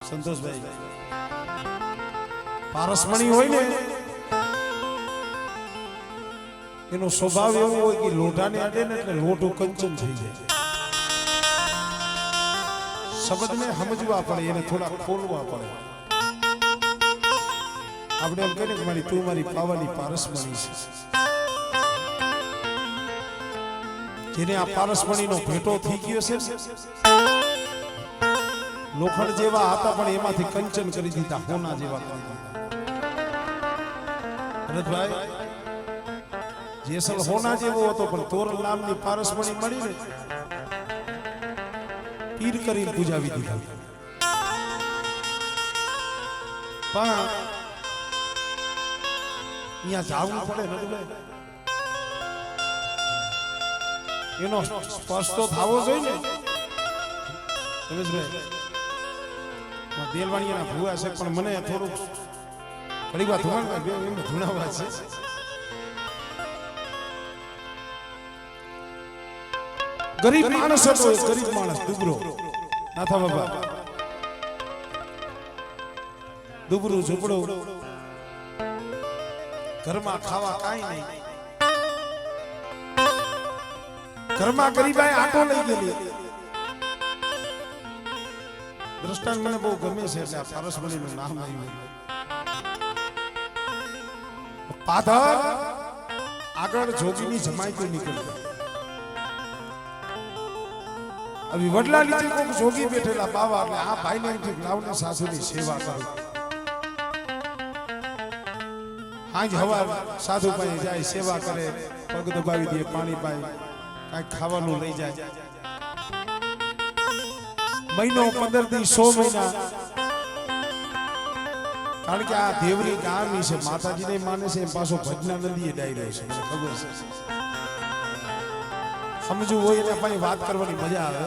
સંતોષભાઈ પારસમણી હોય ને એનો સ્વભાવ એવો હોય કે લોઢાને અડે ને એટલે લોઢું કંચન થઈ જાય. શબ્દને સમજવા પડે, એને થોડા ખોલવા પડે. આપણે એમ કહીએ કે મારી તું મારી પાવાની પારસમણી છે. જેને આ પારસમણીનો ભેટો થઈ ગયો છે, લોખંડ જેવા હતા પણ એમાંથી કંચન કરી દીધા, હોના જેવા કરી દીધા. ભરતભાઈ જેસલ હોના જેવો હતો પણ તોરલ નામની પારસમણી મળી ને પીર કરીને પૂજાવી દીધા. પણ અહીંયા જાવું પડે નદુભાઈ, એનો સ્પર્શ તો થવો જોઈએ ને. રમેશભાઈ દેલવાણીના ભૂવા છે પણ મને થોડુંક ઘણી વાર ધુણાવા છે. ગરીબ માણસ હતો, ગરીબ માણસ દુબરો નાથા બાબા, દુબરું ઝૂંપડું, ઘરમાં ખાવા કાંઈ નહીં. ઘરમાં ગરીબાઈ આટો લઈ ગયેલી. દ્રષ્ટાંત મને બહુ ગમે છે એટલે આ પારસમણીનું નામ આવ્યું. પાધર આગળ જોગીની જમાઈતું નીકળ્યો. હવે વડલા નીચે કોઈક જોગી બેઠેલા બાવા, એટલે આ ભાઈને એમ થયું લાવને સાસુની સેવા કરું. આજ હવાર સાધુ પાસે જાય, સેવા કરે, પગ દબાવી દે, પાણી પાય, કાંઈક ખાવાનું લઈ જાય. મહિનો 15 દી 100 મહિના, કારણ કે આ દેવરી ગામની છે, માતાજીને માને છે, પાછો ભજના નદીએ ડાયરો છે, મને ખબર છે. સમજવું હોય એને પાસે વાત કરવાની મજા આવે.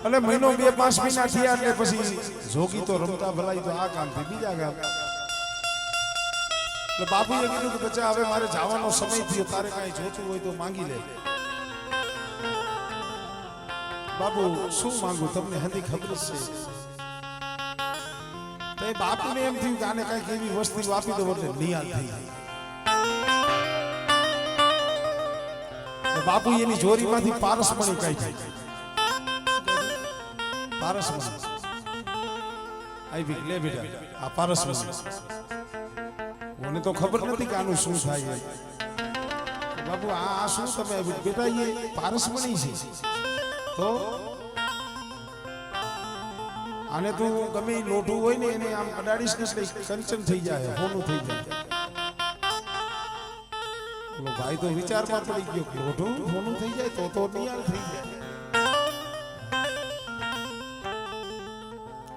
એટલે મહિનો 2-5 મહિના થયા એટલે પછી જોગી તો રમતા ભલાઈ તો આ કામથી બીજા કામ. એટલે બાપુએ કીધું કે બચ્ચા હવે મારે જવાનો સમય થયો, તારે કાંઈ જોતું હોય તો માંગી લે. બાપુ શું માંગુ તમને હંધી ખબર છે. તો એ બાપુને એમ થયું કે આને કાંઈક એવી વસ્તુ આપી દો એટલે નિયાદ થઈ જાય. બાપુ એની જોરીમાંથી પારસમણી કાઢી. પારસમણી આવી લે બેટા, આ પારસમણી. મને તો ખબર નથી કે આનું શું થાય. બાપુ આ શું તમે બેટા, એ પારસમણી છે તો આને તું ગમે લોઢું હોય ને એને આમ અડાડીશ ને કંચન થઈ જાય, હોનું થઈ જાય. ભાઈ તો વિચારમાં પડી ગયો, લોઢું હોનું થઈ જાય તો નિયાળ થઈ જાય.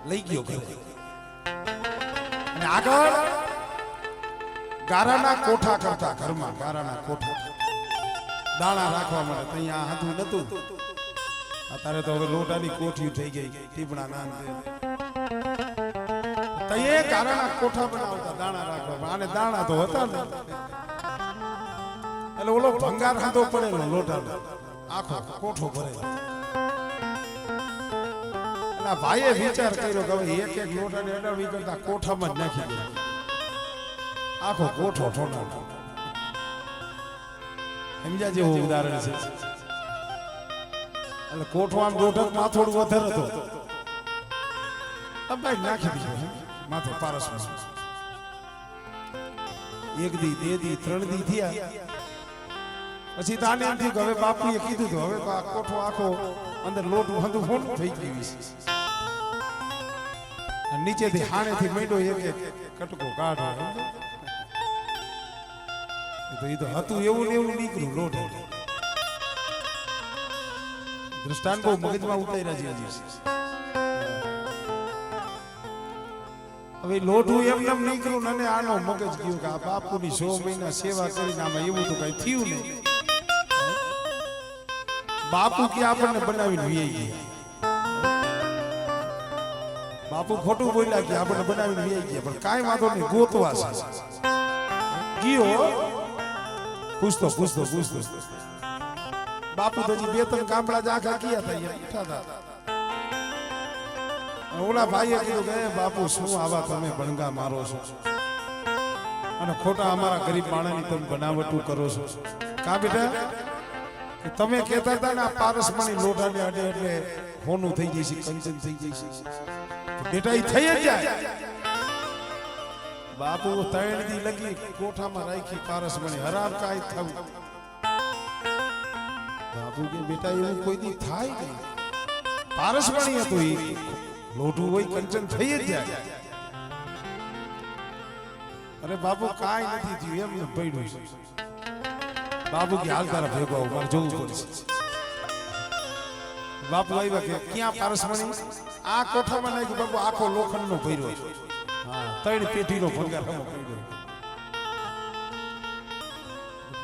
લઈ ગયો ઘરે. અને આગળ ગારાના કોઠા કરતા, ઘરમાં ગારાના કોઠા દાણા રાખવા માટે. અહીંયા હતું નતું, અત્યારે તો હવે લોટાની કોઠી થઈ ગઈ, ટીપણા નાન. તઈએ ગારાના કોઠા બનાવતા દાણા રાખવા. આને દાણા તો હતા ને, એટલે ઓલો ભંગાર હાથો પડેલો લોટાનો આખો કોઠો ભરેલો. એટલે ભાઈએ વિચાર કર્યો કે હવે એક લોટાને અડાવી કરતા કોઠામાં જ નાખી દે, આખો કોઠો ઠોનો. સમજ્યા જેવું ઉદાહરણ છે. એટલે કોઠો આમ દોઢક માથોડું વધારે હતો, ભાઈ નાખી દીધું માથે પારસમાં. 1 દી 2 દી 3 દી થયા પછી તાને એમ થયું કે હવે બાપુએ કીધું તો હવે આ કોઠો આખો અંદર લોટ હંધું ફોન થઈ ગયું છે. નીચેથી હાણેથી માંડ્યો એક કટકો કાઢો. તો એ તો હતું એવું ને એવું નીકળ્યું લોટ. દ્રષ્ટાંત બહુ મગજમાં ઉતાર્યા છે હજી. હવે લોઢું એમને નીકળ્યું અને આનો મગજ ગયું કે આ બાપુની 100 મહિના સેવા કરીને આમાં એવું તો કઈ થયું નહીં. બાપુ કે આપણને બનાવીને વી ગયા. બાપુ ખોટું બોલ્યા કે આપણને બનાવીને વી ગયા, પણ કાંઈ વાંધો નહીં, ગોતવા છે ગયો. પૂછતો બાપુ તો 2-3 ગામડા જ આખા ગયા હતા. ઓલા ભાઈએ કીધું કે બાપુ શું આવા તમે બણગા મારો છો અને ખોટા અમારા ગરીબ માણસની તમે બનાવટું કરો છો કા બેટા કે તમે કહેતા હતા ને આ પારસમાની લોઢાને અડે એટલે હોનું થઈ જશે કંચન થઈ જશે બેટા એ થઈ જ જાય બાપુ 3 દી લગી કોઠામાં રાખી પારસમાની હરાર કાઈ થવું બાપુ કે બેટા એવું કોઈ દી થાય નહીં પારસમાની હતું એ લોઢું હોય કંચન થઈ જ જાય અરે બાપુ કાઈ નથી થયું એમને પડ્યું છે બાપુ કે હાલ તારા ભેગો આવું મારે જોવું પડશે બાપુ આવ્યા કે ક્યાં પારસમણી આ કોઠામાં નાખ્યું બાપુ આખો લોખંડનો ભર્યો હા 3 પેટીનો ભંગાર પડ્યો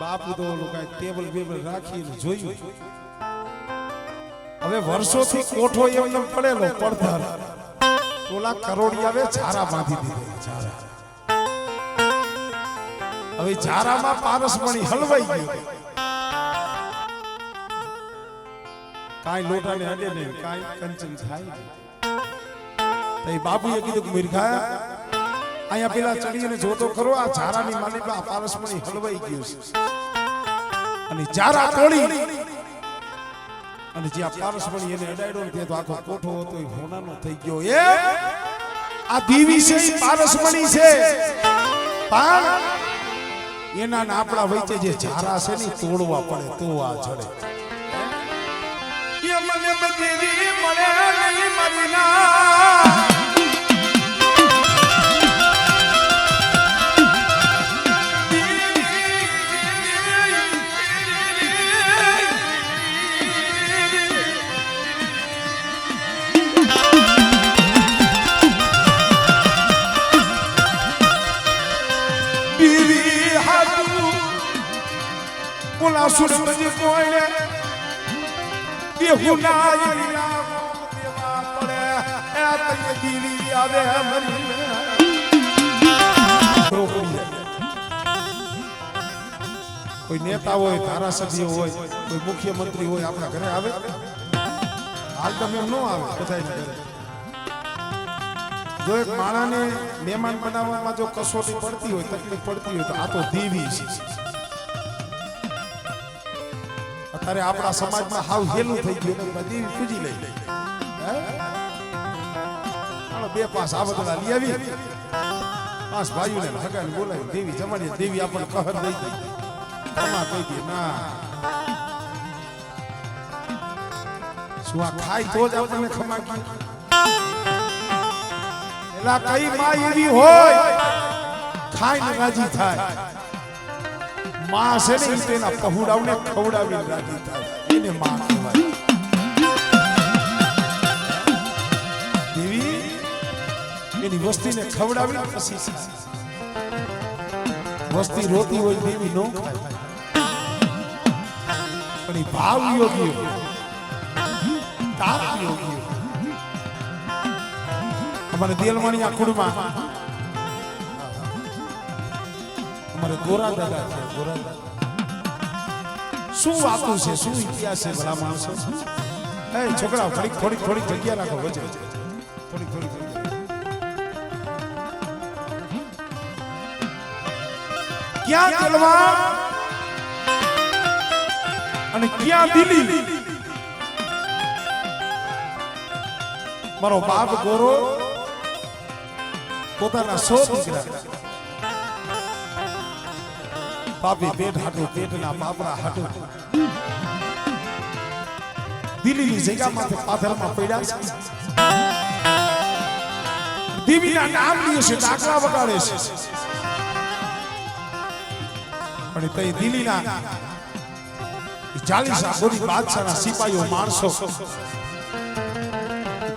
બાપુ તો ઓલું કાંઈ ટેબલ બેબલ રાખીને જોયું હવે વર્ષોથી કોઠો એમને પડેલો પડધર ઓલા કરોડી આવે ઝારા બાંધી દીધો ઝારા હવે ઝારામાં પારસમણી હલવાઈ ગયો કાઈ લોટાને અડે નહીં કાઈ કંચન થાય નહીં બાપુએ કીધું કે મીરખા અહીંયા પેલા ચડીને જોતો ખરો આ ઝારાની માલિકા પારસમણી હલવાઈ ગયો છે અને ઝારા તોડી અને જે આ પારસમણી એને અડાડ્યો ને તો આખો કોઠો હતો એ હોનાનો થઈ ગયો એ આ દેવી છે એ પારસમણી છે પણ એના ને આપણા વચ્ચે જે ઝારા છે ને તોડવા પડે તો આ ચડે એ મને બધી મળે નહીં મરીના બોલા સુરજ કોઈને બેહુના યલા દેવા પડે એ તય દીવી આવે મરી કોઈ નેતા હોય ધારાસભ્ય હોય કોઈ મુખ્યમંત્રી હોય આપણા ઘરે આવે હાલ તમે એમ ન આવે બધાય ઘરે જો એક માણાને મહેમાન બનાવવામાં જો કસોટી પડતી હોય તકલીફ પડતી હોય તો આ તો દેવી છે અત્યારે આપણા સમાજમાં હાવ હેલું થઈ ગયું ને બધી પૂજી લઈ હાલો 2 પાસ આ બધા લઈ આવી 5 ભાઈઓને ભગાને બોલાવી દેવી જમાડી દેવી આપણને કહર દઈ દઈ તમા કહી દે ના શું આ ખાય તો જ આપણને ખમા ગઈ એલા કઈ માં એવી હોય ખાઈને રાજી થાય માં છે ને તેના પहुડાવને ખવડાવીને રાજી થાય એને માં કહેવાય દેવી એની વસ્તીને ખવડાવીને પછી વસ્તી રોતી હોય દેવી નો ખાય પણ એ ભાવ યોગ્ય તાપ યોગ્ય અમારે દેલવાણી આ કુળમાં અમારે ગોરા દાદા છે ગોરા દાદા શું વાતું છે શું ઇતિહાસ છે ભલા માણસો એ છોકરાઓ થોડી જગ્યા રાખો વચ્ચે થોડી ક્યાં તલવાર અને ક્યાં દિલી મારો બાપ ગોરો પોતાના 100 દીકરા પાપી પેટ હાટું પેટના પાપરા હાટું દિલ્હીની જગ્યામાંથી પાથરમાં પડ્યા છે દેવીના નામ લે છે ડાકલા વગાડે છે પણ તે દિલ્હીના 40 ગોરી બાદશાહના સિપાહીઓ માણસો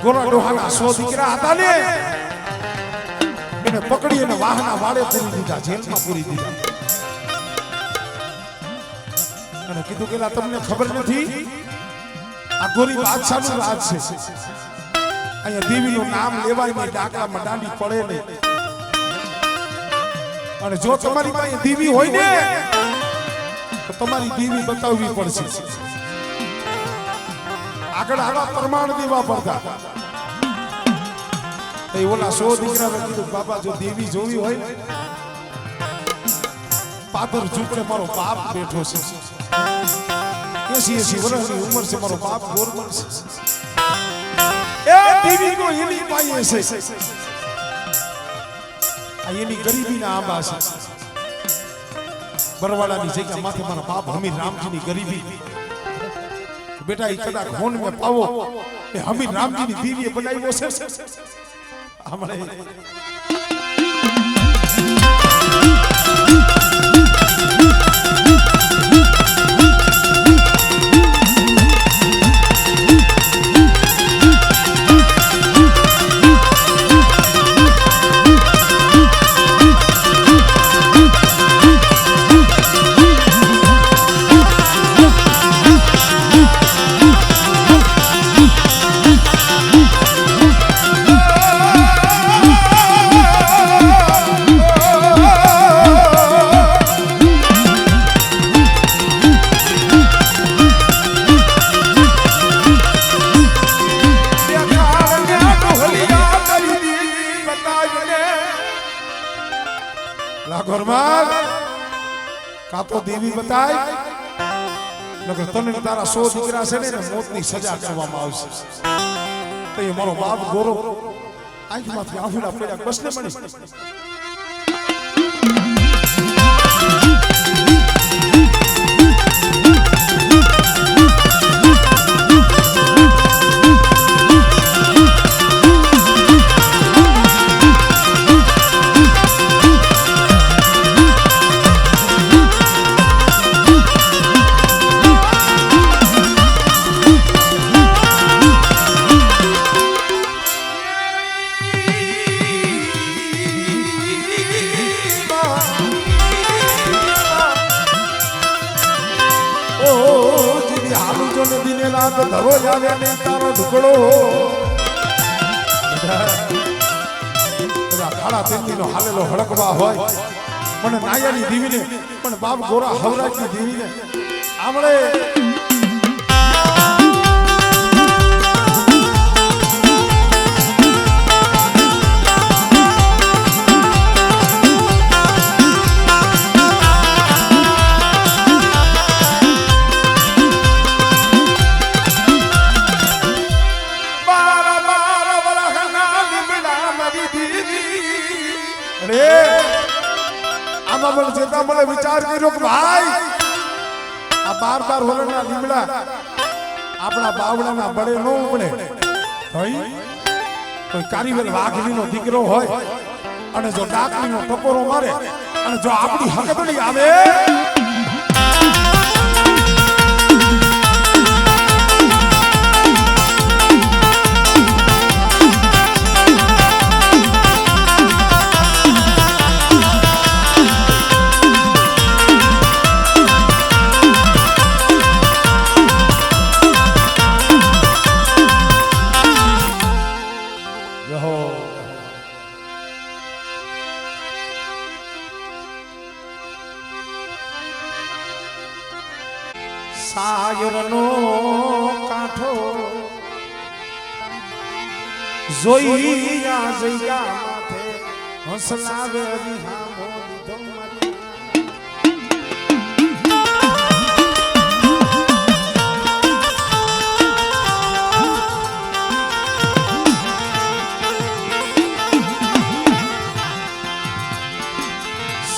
ગોરા ડોહાના 100 દીકરા હતા ને એને પકડી અને વાહના વાડે પૂરી દીધા જેલમાં પૂરી દીધા અને કીધું કે તમને ખબર નથી આ ગોરી બાદશાહનું રાજ છે અહીંયા દેવીનું નામ લેવાય નહીં ડાકલામાં દાંડી પડે નહીં અને જો તમારી પાસે દેવી હોય ને તો તમારી દેવી બતાવવી પડશે આગળ પ્રમાણ દેવા પડતા એ ઓલા 100 દીકરાને કીધું બાબા જો દેવી જોવી હોય ને પાદર ઝૂંપડે મારો બાપ બેઠો છે 80 વર્ષની ઉંમર છે મારો બાપ ગોરમલ છે એ દેવી નો એની પાસે છે આ એની ગરીબીના આંબા છે બરવાડાની જગ્યા માથે મારા બાપ હમીર રામજીની ગરીબી બેટા ઈ કદાચ હોન મે પાવો એ હમીર રામજીની દીવીએ બનાવ્યો છે હમણે કાતો દેવી બતાય નકર તને તારા 100 દીકરા છે ને મોતની સજા કરવામાં આવશે તો એ મારો બાપ ગોરો આંખમાંથી આંસુડા પડ્યા બસને મળી ધરો જાવે ને તારો ઢુકડો ખાડા તેંદીનો હાલેલો હળકવા હોય પણ નાયાની દીવીને પણ બાપ ગોરા હવરાજની દીવીને આમળે મને વિચાર કર્યો કે ભાઈ આ 12 વર્ષના લીમડા આપણા બાવડાના બળે ન ઉપડે કોઈ કારીવેલ વાઘલીનો દીકરો હોય અને જો ડાકલીનો ટકોરો મારે અને જો આપણી હકબડી આવે સાયરનો કાંઠો જોઈ આ જગ્યા માથે હસલાવે વિહામો લીધો મારી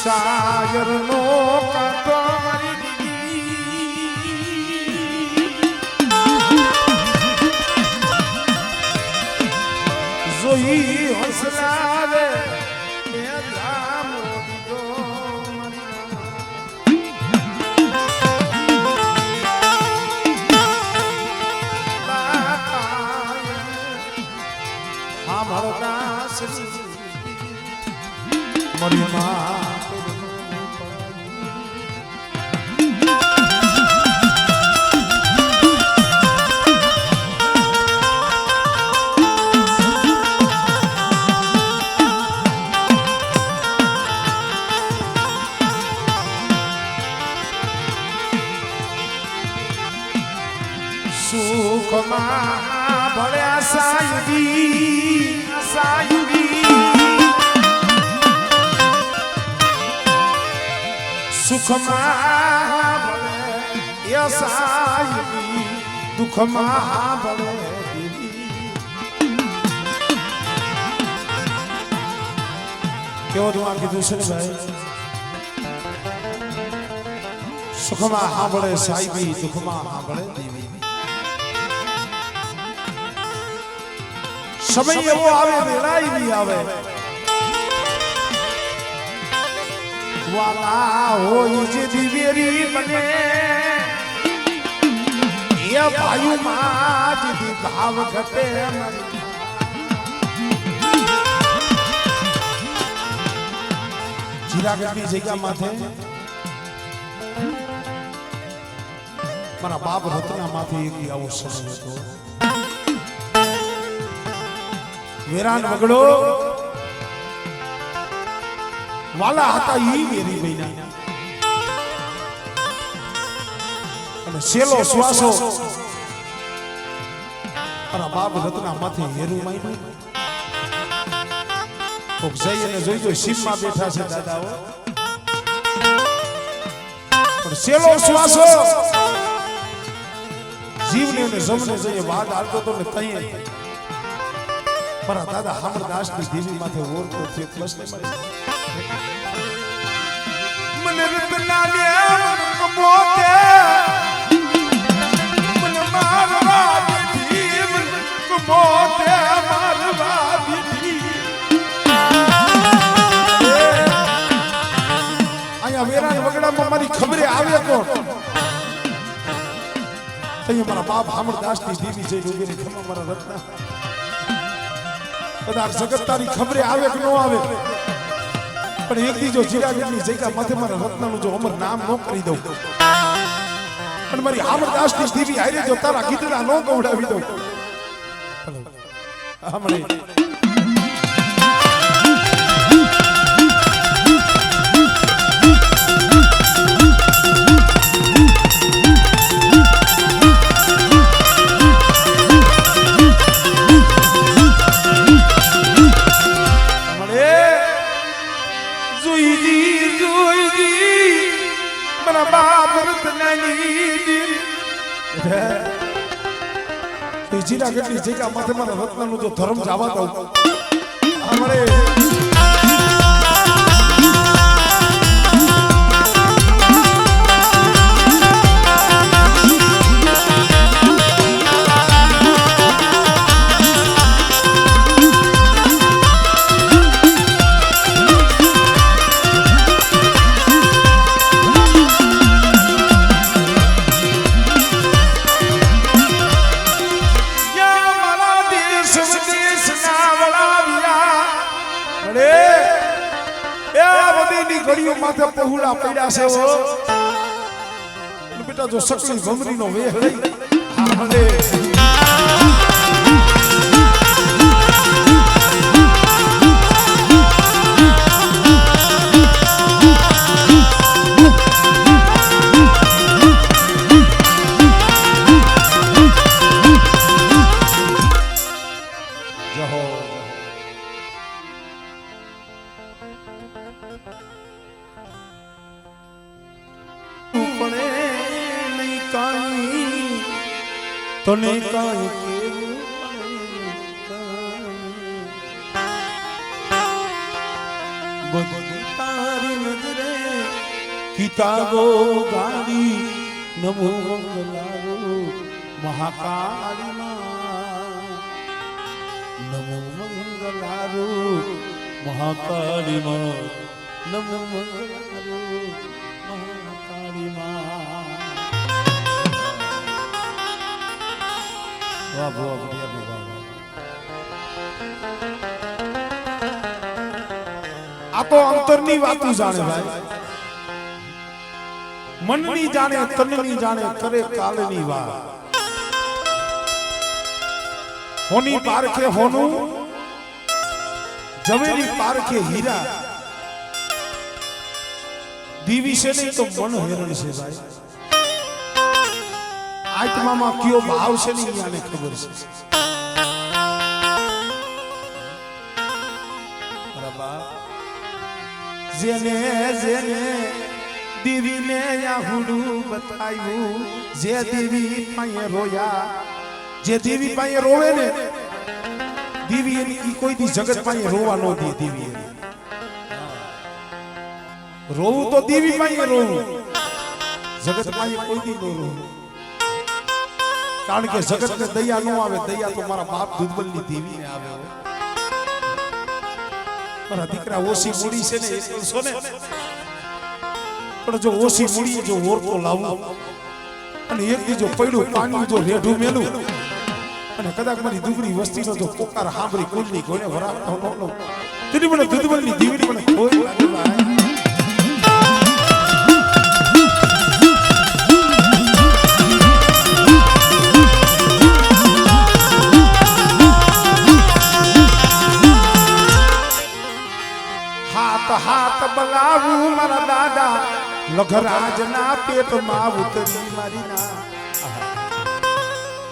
સાયરનો કાંઠો જોઈ હસલાવે એ ધામો દીધો મારી માં સુખમાં ભળ્યા સાયુજી સુખમાં ભળે એ સાહેબી દુઃખમાં ભળે કેવો તું આ કીધું છે ને ભાઈ સુખમાં સાંભળે સાહેબી દુઃખમાં સાંભળે દેવી સમય એવો આવે વેળા એવી આવે વાલા હોય જે દિવેરી મને એ ભાઈ માં જ ભાવ ઘટે જીરાગઢની જગ્યા માથે મારા બાપ રત્ના માંથી એક આવો સમય હતો વેરાન વગડો વાલા હતા ઈ વેરી મહિના અને સેલો શ્વાસો મારા બાપ રત્ના માંથી હેરું માઈ કોક જઈને જોઈજો સીમમાં બેઠા છે દાદાઓ પણ સેલો શ્વાસો જીવને ને જમને જઈએ વાદ આવતો તો ને તઈએ મારા દાદા હામરદાસ ની દેવી માથે ઓરતો છે પ્લસ ને મને રત્ના ને કમોતે મને મારવા દીધી મને કમોતે મારવા દીધી આયા વેરાન વગડામાં મારી ખબરે આવે કોણ તઈ મારા બાપ હામરદાસ ની દેવી જઈ ઉભી રહી ખમા મારા રત્ના કદાચ જગત તારી ખબરે આવે કે ન આવે પણ એક દી જો જીરાગઢની જગ્યા માથે મારા રત્નાનું જો અમર નામ ન કરી દઉં અને મારી હામરદાસ ની દેવી હારે જો તારા ગીતડા ન ગવડાવી દઉં હમણે જીરાગઢની જગ્યા માથે મારા રત્નાનું જો ધર્મ જવા દઉં હમણે માથે પહોળા પડ્યા છે બેટા જો સકલી ભમરીનો વેહ લઈ હાલે તને કાંઈ કેવું બધી તારી નજરે કિતાબો ગાડી નમો મંગલારો મહાકાળીમાં નમો મંગલારો મહાકાળીમાં નમો મંગલારો મહાકાળીમાં વાહ વાહ વાહ આ તો અંતરની વાતો જાણે ભાઈ મનની જાણે તનની જાણે કરે કાલની વાત હોની પારખે હોનું જવેરી પારખે હીરા દીવી છે નહીં તો મન હેરણ છે ભાઈ આત્મામાં કયો ભાવ છે ને આને ખબર છે જેને જેને દેવીને આહુડું બતાવ્યું જે દેવી પાસે રોયા જે દેવી પાસે રોવે ને દેવી એની કોઈ દી જગત પાસે રોવા ન દે દેવી રોવું તો દેવી પાસે રોવું જગત પાસે કોઈ દી ન રોવું કારણ કે જગત ને દયા ન આવે દયા તો મારા બાપ દુર્બલની દેવીને આવે મારા દીકરા ઓછી મૂડી છે ને એકલસો ને પણ જો ઓછી મૂડી જો ઓરતો લાવું અને એક દી જો પડ્યું પાણી જો રેઢું મેલું અને કદાચ મારી દુબળી વસ્તીનો જો પોકાર સાંભળી કુલની કોઈને વરાવતો ન લો તેની મને દુર્બલની દેવીની મને કોઈ લાગે હાથ બલાવું મારા દાદા લઘરાજ ના પેટમાં ઉતરી મારી ના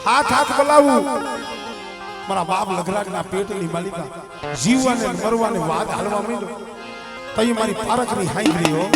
હાથ બલાવું મારા બાપ લઘરાજ ના પેટની માલિકા જીવવાને મરવાને વાત હાલવા માંડ્યો તઈ મારી પારખની હાઈ ગયો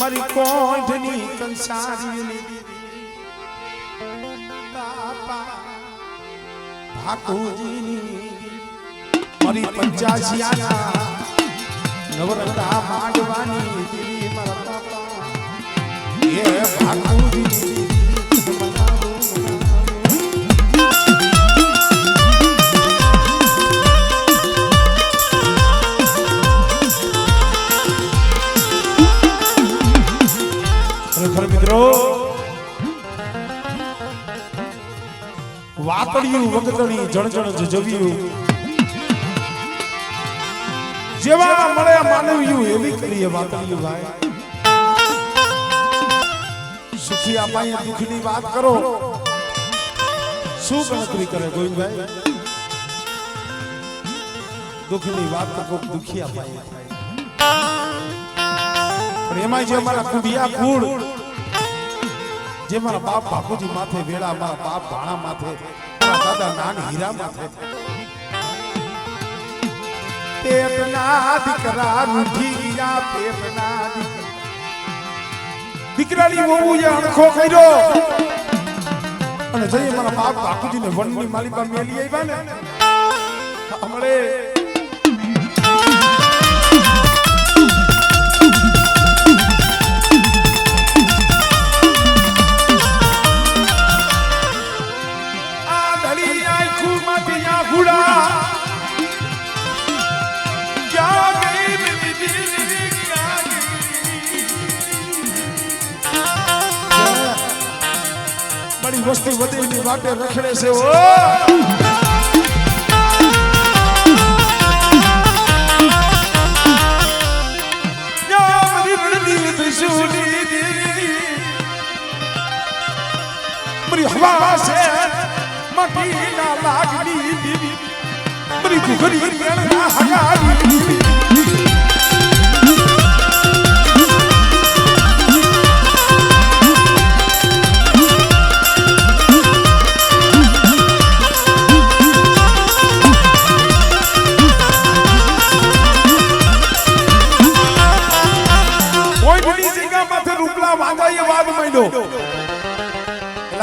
મારી કોંઠની કંસારી ભાકુજીની મારી 85 નવરતા માંડવાની દેવી મારા બાપા એ ભાકુજી મિત્રો વાતડિયું વગતણી જણજણ જજવ્યું જેવા મળે માનવ્યું એવી કરીએ વાતડિયું ભાઈ સુખી આપાએ દુઃખની વાત કરો શું ગણતરી કરે ગોવિંદભાઈ દુઃખની વાત તો કોક દુખી આપાએ પણ એમાં જે અમારા કુડિયા કુળ જે મારા બાપ બાપુજી માથે વેળા મારા બાપ ભાણા માથે મારા દાદા નાન હીરા માથે પેટના દીકરા રૂઠી ગયા પેટના દીકરાની વહુ એ અણખો કર્યો અને જઈ મારા બાપ બાપુજીને વનની માલિકા મેલી આવ્યા ને હમણે વસ્તી વધેની વાટે રખડે છે ઓ મરી હવા છે મકી ના લાગડી મરી ઘુઘરી ના હગાડી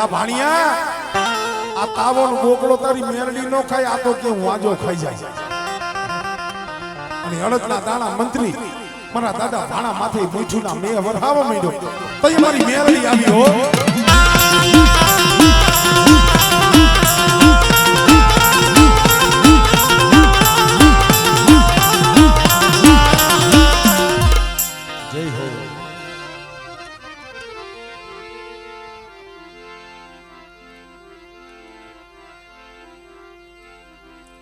ભાણિયા આ તાવો ગોકળો તારી મેરડી નો ખાય આ તો કે હું આજો ખાઈ જાય અને અડદના દાણા મંત્રી મારા દાદા ભાણા માથે મીઠું ના મેં વરહાવા માંડ્યો તો મારી મેરડી આવી હો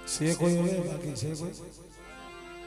છે કોઈ હવે બાકી છે કોઈ